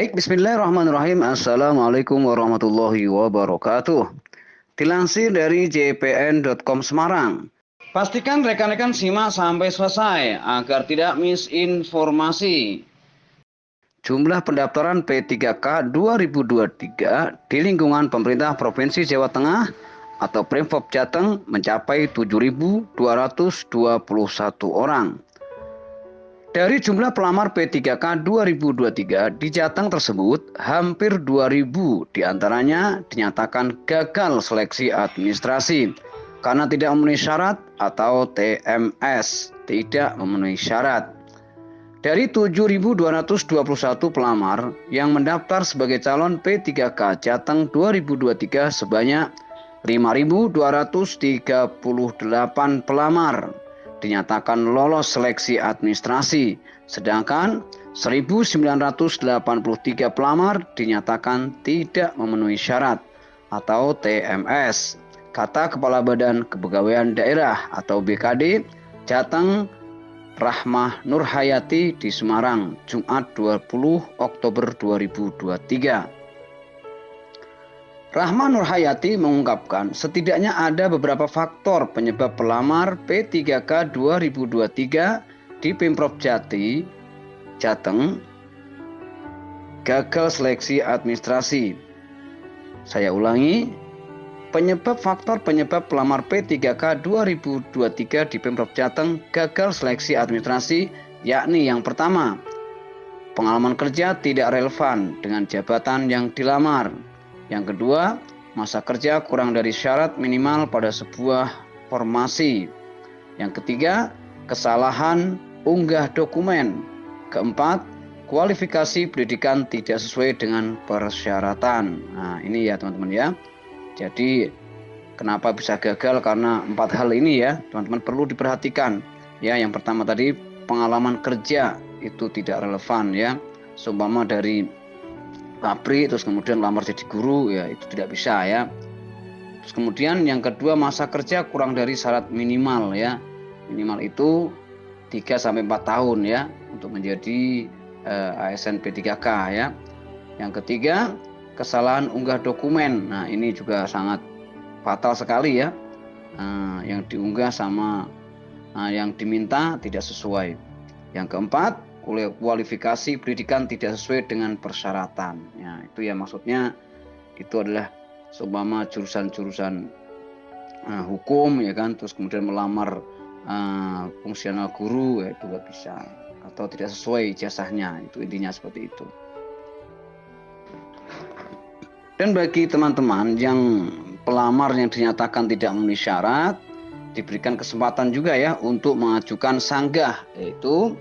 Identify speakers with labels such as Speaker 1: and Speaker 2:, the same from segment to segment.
Speaker 1: Baik, bismillahirrahmanirrahim. Assalamualaikum warahmatullahi wabarakatuh. Dilansir dari jpn.com Semarang. Pastikan rekan-rekan simak sampai selesai agar tidak misinformasi. Jumlah pendaftaran P3K 2023 di lingkungan pemerintah Provinsi Jawa Tengah atau Pemprov Jateng mencapai 7.221 orang. Dari jumlah pelamar P3K 2023 di Jateng tersebut, hampir 2.000 diantaranya dinyatakan gagal seleksi administrasi karena tidak memenuhi syarat atau TMS, tidak memenuhi syarat. Dari 7.221 pelamar yang mendaftar sebagai calon P3K Jateng 2023 sebanyak 5.238 pelamar dinyatakan lolos seleksi administrasi, sedangkan 1.983 pelamar dinyatakan tidak memenuhi syarat atau TMS, kata Kepala Badan Kepegawaian Daerah atau BKD Jateng Rahmah Nurhayati di Semarang, Jumat 20 Oktober 2023. Rahmah Nurhayati mengungkapkan setidaknya ada beberapa faktor penyebab pelamar P3K 2023 di Pemprov Jateng gagal seleksi administrasi. Saya ulangi, faktor penyebab pelamar P3K 2023 di Pemprov Jateng gagal seleksi administrasi yakni yang pertama, pengalaman kerja tidak relevan dengan jabatan yang dilamar. Yang kedua, masa kerja kurang dari syarat minimal pada sebuah formasi. Yang ketiga, kesalahan unggah dokumen. Keempat, kualifikasi pendidikan tidak sesuai dengan persyaratan. Nah, ini ya teman-teman ya. Jadi, kenapa bisa gagal? Karena 4 hal ini ya, teman-teman perlu diperhatikan. Ya, yang pertama tadi pengalaman kerja itu tidak relevan ya. Seumpama dari pabrik terus kemudian lamar jadi guru ya itu tidak bisa ya. Terus kemudian yang kedua masa kerja kurang dari syarat minimal ya. Minimal itu 3 sampai 4 tahun ya untuk menjadi ASN P3K ya. Yang ketiga, kesalahan unggah dokumen. Nah, ini juga sangat fatal sekali ya. Yang diunggah sama yang diminta tidak sesuai. Yang keempat, kualifikasi pendidikan tidak sesuai dengan persyaratan. Ya, itu ya maksudnya itu adalah seumpama jurusan-jurusan hukum ya kan, terus kemudian melamar fungsional guru ya itu nggak bisa atau tidak sesuai ijazahnya. Itu intinya seperti itu. Dan bagi teman-teman yang pelamar yang dinyatakan tidak memenuhi syarat, diberikan kesempatan juga ya untuk mengajukan sanggah, yaitu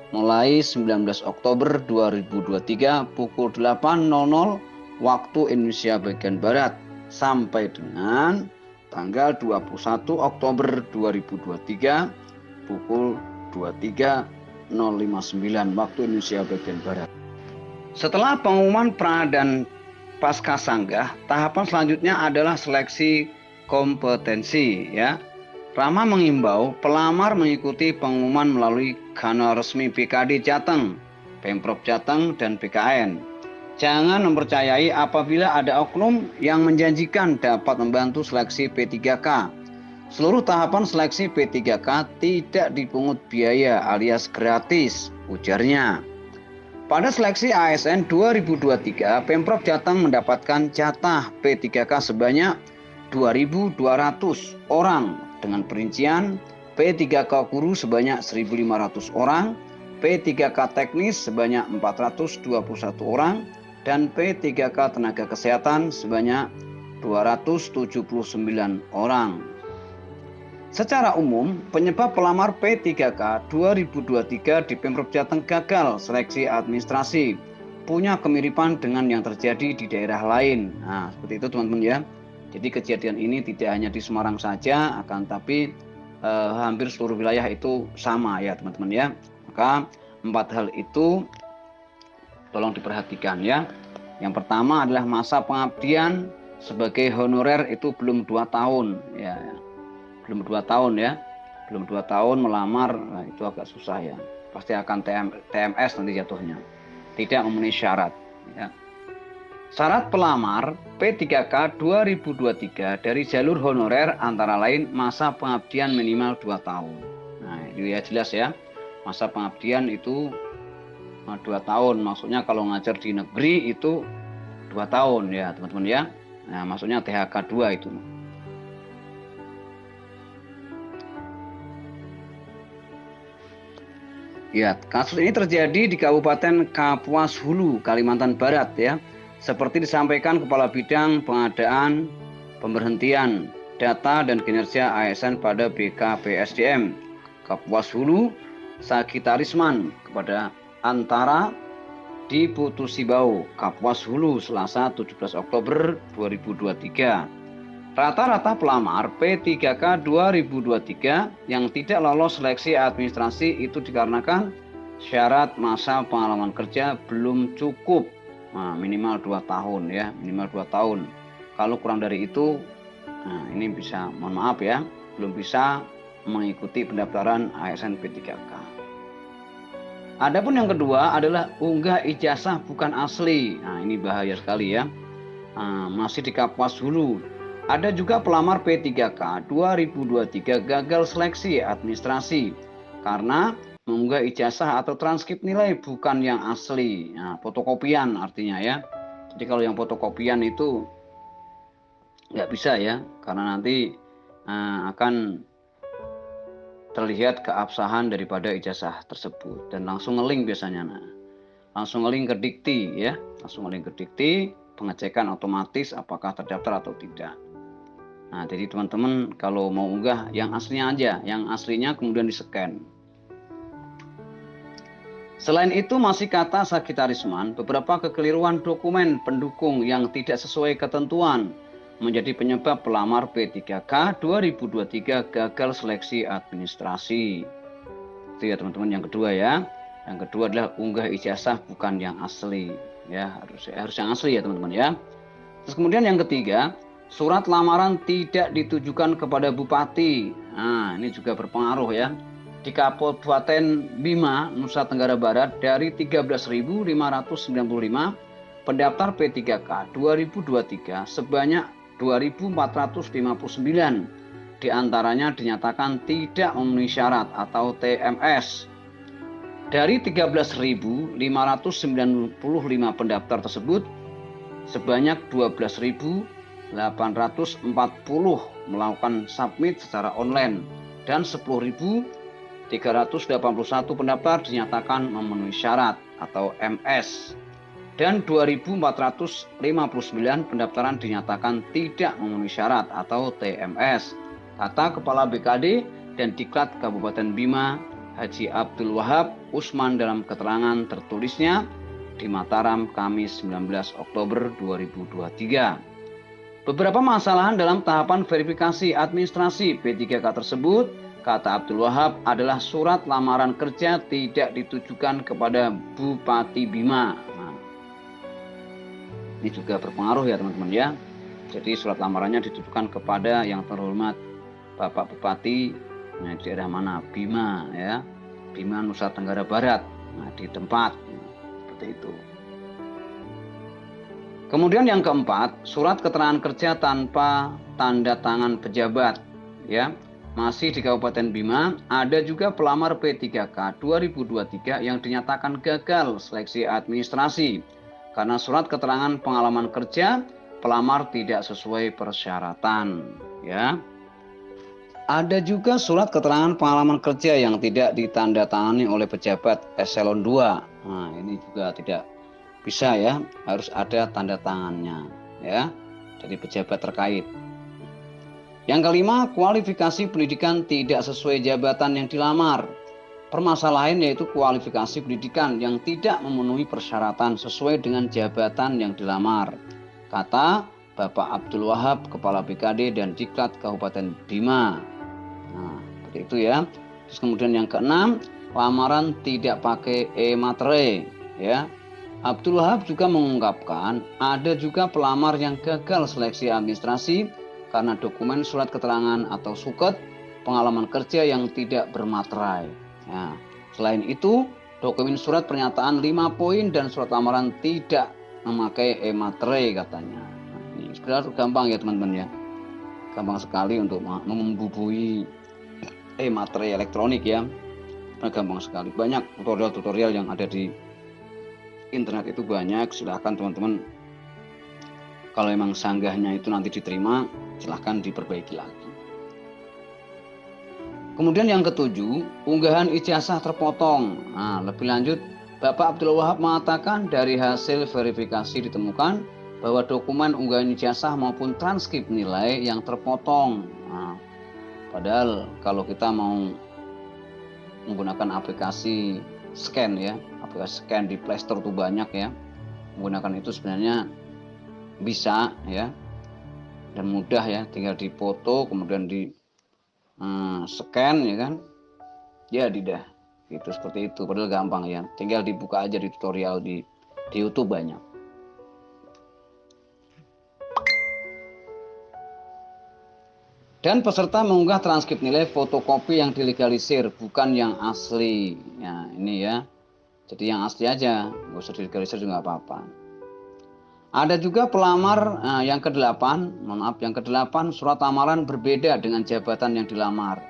Speaker 1: mulai 19 Oktober 2023 pukul 8.00 waktu Indonesia bagian Barat sampai dengan tanggal 21 Oktober 2023 pukul 23.059 waktu Indonesia bagian Barat. Setelah pengumuman pra dan pasca sanggah, tahapan selanjutnya adalah seleksi kompetensi ya. Rahmah mengimbau pelamar mengikuti pengumuman melalui kanal resmi BKD Jateng, Pemprov Jateng, dan BKN. Jangan mempercayai apabila ada oknum yang menjanjikan dapat membantu seleksi P3K. Seluruh tahapan seleksi P3K tidak dipungut biaya alias gratis, ujarnya. Pada seleksi ASN 2023, Pemprov Jateng mendapatkan jatah P3K sebanyak 2.200 orang dengan perincian P3K guru sebanyak 1.500 orang, P3K teknis sebanyak 421 orang, dan P3K tenaga kesehatan sebanyak 279 orang. Secara umum, penyebab pelamar P3K 2023 di Pemprov Jateng gagal seleksi administrasi punya kemiripan dengan yang terjadi di daerah lain. Nah, seperti itu teman-teman ya. Jadi kejadian ini tidak hanya di Semarang saja, akan tapi hampir seluruh wilayah itu sama ya teman-teman ya. Maka 4 hal itu tolong diperhatikan ya. Yang pertama adalah masa pengabdian sebagai honorer itu belum 2 tahun ya. Belum 2 tahun ya. Belum 2 tahun melamar, nah itu agak susah ya. Pasti akan TMS nanti jatuhnya. Tidak memenuhi syarat. Ya. Syarat pelamar P3K 2023 dari jalur honorer antara lain masa pengabdian minimal 2 tahun. Nah, itu ya jelas ya. Masa pengabdian itu 2 tahun. Maksudnya kalau ngajar di negeri itu 2 tahun ya, teman-teman ya. Nah, maksudnya THK 2 itu. Ya, kasus ini terjadi di Kabupaten Kapuas Hulu, Kalimantan Barat ya. Seperti disampaikan Kepala Bidang Pengadaan, Pemberhentian, Data dan Kinerja ASN pada BKPSDM Kapuas Hulu, Sagitarisman kepada Antara di Putusibau, Kapuas Hulu, Selasa 17 Oktober 2023. Rata-rata pelamar P3K 2023 yang tidak lolos seleksi administrasi itu dikarenakan syarat masa pengalaman kerja belum cukup. Nah, minimal 2 tahun ya, minimal 2 tahun. Kalau kurang dari itu, nah ini bisa, mohon maaf ya, belum bisa mengikuti pendaftaran ASN P3K. Adapun yang kedua adalah unggah ijazah bukan asli. Nah, ini bahaya sekali ya. Nah, masih di Kapuas Hulu. Ada juga pelamar P3K 2023 gagal seleksi administrasi karena mengunggah ijazah atau transkrip nilai bukan yang asli. Nah, fotokopian artinya ya. Jadi kalau yang fotokopian itu nggak bisa ya, karena nanti akan terlihat keabsahan daripada ijazah tersebut dan langsung ngelink biasanya. Nah, langsung ngelink ke dikti ya, langsung ngelink ke dikti, pengecekan otomatis apakah terdaftar atau tidak. Nah, jadi teman-teman kalau mau unggah yang aslinya aja, yang aslinya kemudian di-scan. Selain itu masih kata Sagitarisman, beberapa kekeliruan dokumen pendukung yang tidak sesuai ketentuan menjadi penyebab pelamar P3K 2023 gagal seleksi administrasi. Itu ya teman-teman yang kedua ya. Yang kedua adalah unggah ijazah bukan yang asli ya, harus yang asli ya teman-teman ya. Terus kemudian yang ketiga, surat lamaran tidak ditujukan kepada bupati. Nah, ini juga berpengaruh ya. Di Kabupaten Bima, Nusa Tenggara Barat, dari 13.595 pendaftar P3K 2023 sebanyak 2.459 diantaranya dinyatakan tidak memenuhi syarat atau TMS. Dari 13.595 pendaftar tersebut, sebanyak 12.840 melakukan submit secara online dan 10.381 pendaftar dinyatakan memenuhi syarat atau MS dan 2.459 pendaftaran dinyatakan tidak memenuhi syarat atau TMS, kata Kepala BKD dan Diklat Kabupaten Bima Haji Abdul Wahab Usman dalam keterangan tertulisnya di Mataram, Kamis 19 Oktober 2023. Beberapa masalahan dalam tahapan verifikasi administrasi P3K tersebut, kata Abdul Wahab, adalah surat lamaran kerja tidak ditujukan kepada Bupati Bima. Nah, ini juga berpengaruh ya teman-teman ya. Jadi surat lamarannya ditujukan kepada yang terhormat Bapak Bupati di daerah mana? Bima ya, Bima Nusa Tenggara Barat. Nah, di tempat seperti itu. Kemudian yang keempat, surat keterangan kerja tanpa tanda tangan pejabat ya. Masih di Kabupaten Bima, ada juga pelamar P3K 2023 yang dinyatakan gagal seleksi administrasi karena surat keterangan pengalaman kerja pelamar tidak sesuai persyaratan ya. Ada juga surat keterangan pengalaman kerja yang tidak ditandatangani oleh pejabat eselon 2. Nah, ini juga tidak bisa ya, harus ada tanda tangannya ya dari pejabat terkait. Yang kelima, kualifikasi pendidikan tidak sesuai jabatan yang dilamar. Permasalahan yaitu kualifikasi pendidikan yang tidak memenuhi persyaratan sesuai dengan jabatan yang dilamar, kata Bapak Abdul Wahab, Kepala BKD dan Diklat Kabupaten Bima. Nah, seperti itu ya. Terus kemudian yang keenam, lamaran tidak pakai e-materai ya. Abdul Wahab juga mengungkapkan ada juga pelamar yang gagal seleksi administrasi karena dokumen surat keterangan atau suket pengalaman kerja yang tidak bermaterai. Nah, selain itu, dokumen surat pernyataan 5 poin dan surat lamaran tidak memakai e-materai katanya. Nah, ini sebenarnya gampang ya teman-teman ya. Gampang sekali untuk membubui materai elektronik ya. Nah, gampang sekali. Banyak tutorial-tutorial yang ada di internet itu banyak. Silahkan teman-teman, kalau memang sanggahnya itu nanti diterima, silahkan diperbaiki lagi. Kemudian yang ketujuh, unggahan ijazah terpotong. Nah, lebih lanjut, Bapak Abdul Wahab mengatakan dari hasil verifikasi ditemukan bahwa dokumen unggahan ijazah maupun transkrip nilai yang terpotong. Nah, padahal kalau kita mau menggunakan aplikasi scan ya, aplikasi scan di Play Store itu banyak ya, menggunakan itu sebenarnya bisa ya, dan mudah ya, tinggal dipoto kemudian di scan ya kan, jadi dah gitu, seperti itu. Padahal gampang ya, tinggal dibuka aja di tutorial di YouTube banyak. Dan peserta mengunggah transkrip nilai fotokopi yang dilegalisir, bukan yang asli. Ya, ini ya. Jadi yang asli aja, nggak usah dilegalisir juga nggak apa-apa. Ada juga pelamar yang ke-8, yang ke-8, surat lamaran berbeda dengan jabatan yang dilamar.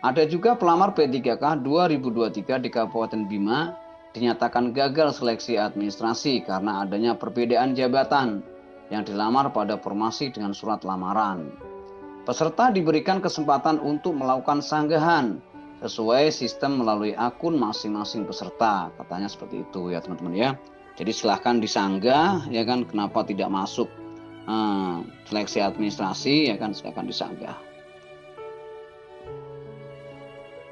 Speaker 1: Ada juga pelamar P3K 2023 di Kabupaten Bima dinyatakan gagal seleksi administrasi karena adanya perbedaan jabatan yang dilamar pada formasi dengan surat lamaran. Peserta diberikan kesempatan untuk melakukan sanggahan sesuai sistem melalui akun masing-masing peserta, katanya seperti itu ya teman-teman ya. Jadi silahkan disanggah ya kan, kenapa tidak masuk seleksi administrasi ya kan, silahkan disanggah.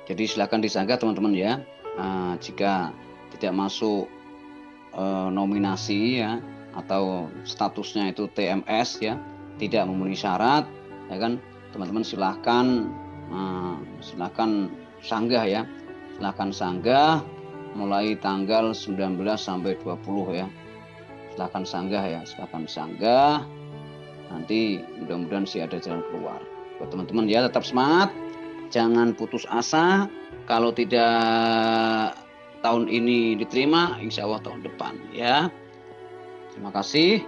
Speaker 1: Jadi silahkan disanggah teman-teman ya, jika tidak masuk nominasi ya, atau statusnya itu TMS ya, tidak memenuhi syarat ya kan, teman-teman silahkan sanggah ya, silahkan sanggah mulai tanggal 19 sampai 20 ya, silahkan sanggah ya, silahkan sanggah, nanti mudah-mudahan sih ada jalan keluar buat teman-teman ya. Tetap semangat, jangan putus asa. Kalau tidak tahun ini diterima, insya Allah tahun depan ya. Terima kasih.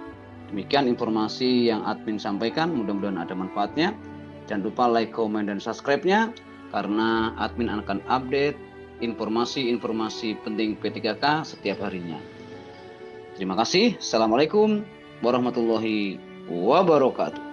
Speaker 1: Demikian informasi yang admin sampaikan, mudah-mudahan ada manfaatnya. Jangan lupa like, komen, dan subscribe-nya, karena admin akan update informasi-informasi penting P3K setiap harinya. Terima kasih. Assalamualaikum warahmatullahi wabarakatuh.